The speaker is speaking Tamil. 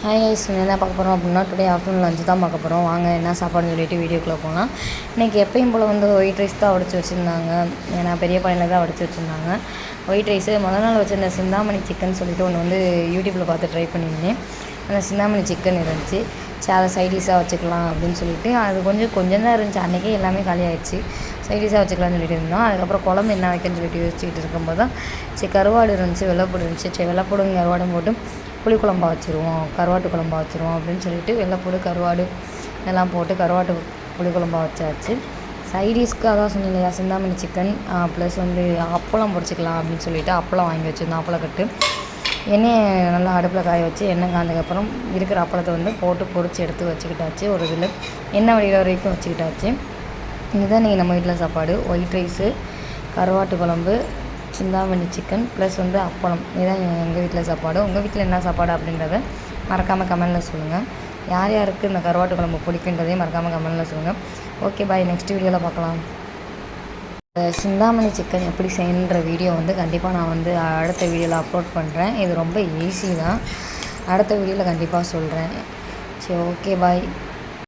ஹாய் கைஸ், என்ன பார்க்க போகிறோம் அப்படின்னா டுடே ஆஃப்டர்நூன் லஞ்சு தான் பார்க்க போகிறோம். வாங்க என்ன சாப்பாடுன்னு சொல்லிட்டு வீடியோக்குள்ளே போகலாம். இன்றைக்கி எப்பயும் போல் ஒயிட் ரைஸ் தான் வடித்து வச்சுருந்தாங்க. ஏன்னா பெரிய பானையில் தான் வடித்து வச்சுருந்தாங்க ஒயிட் ரைஸு. முதல் நாள் வச்சுருந்த சிந்தாமணி சிக்கன் சொல்லிட்டு ஒன்று யூடியூப்பில் பார்த்து ட்ரை பண்ணியிருந்தேன். அந்த சிந்தாமணி சிக்கன் இருந்துச்சு. சரி, அதை சைடிஷாக வச்சுக்கலாம் அப்படின்னு சொல்லிட்டு அது கொஞ்சம் தான் இருந்துச்சு. அன்றைக்கே எல்லாமே காலி ஆகிடுச்சு. சைடிஷாக வச்சுக்கலாம்னு சொல்லிட்டு இருந்தோம். அதுக்கப்புறம் குழம்பு என்ன வைக்கன்னு சொல்லிட்டு யோசிச்சுட்டு இருக்கும்போது தான் கருவாடு இருந்துச்சு, வெள்ளைப்பூடு இருந்துச்சு. வெள்ளைப்பூடும் கருவாடும் போட்டு புளிக்குழம்பா வச்சுருவோம், கருவாட்டு குழம்பா வச்சுருவோம் அப்படின்னு சொல்லிட்டு வெள்ளைப்பூடு கருவாடு எல்லாம் போட்டு கருவாட்டு புளிக்குழம்பா வச்சாச்சு. சைடிஷ்க்கு அதான் சொன்னேன் இல்லையா, சிந்தாமணி சிக்கன் ப்ளஸ் அப்பளம் பொரிச்சிக்கலாம் அப்படின்னு சொல்லிட்டு அப்பளம் வாங்கி வச்சுருந்தோம். அப்பளக்கட்டு எண்ணெயை நல்லா அடுப்பில் காய வச்சு எண்ணெய் காய்ந்ததுக்கப்புறம் இருக்கிற அப்பளத்தை போட்டு பொரித்து எடுத்து வச்சுக்கிட்டாச்சு. ஒரு இதில் எண்ணெய் வடிகிற வரைக்கும் வச்சுக்கிட்டாச்சு. இதுதான் நீங்கள் நம்ம வீட்டில் சாப்பாடு. ஒயிட் ரைஸு, கருவாட்டு குழம்பு, சிந்தாமணி சிக்கன் ப்ளஸ் அப்பளம். இதுதான் எங்கள் வீட்டில் சாப்பாடு. உங்கள் வீட்டில் என்ன சாப்பாடு அப்படின்றத மறக்காமல் கமெண்டில் சொல்லுங்கள். யார் யாருக்கு இந்த கருவாட்டு குழம்பு பிடிக்குன்றதையும் மறக்காமல் கமெண்டில் சொல்லுங்கள். ஓகே பாய், நெக்ஸ்ட் வீடியோவில் பார்க்கலாம். சிந்தாமணி சிக்கன் எப்படி செய்யணுன்ற வீடியோ கண்டிப்பாக நான் அடுத்த வீடியோவில் அப்லோட் பண்ணுறேன். இது ரொம்ப ஈஸி தான். அடுத்த வீடியோவில் கண்டிப்பாக சொல்கிறேன். சரி, ஓகே பாய்.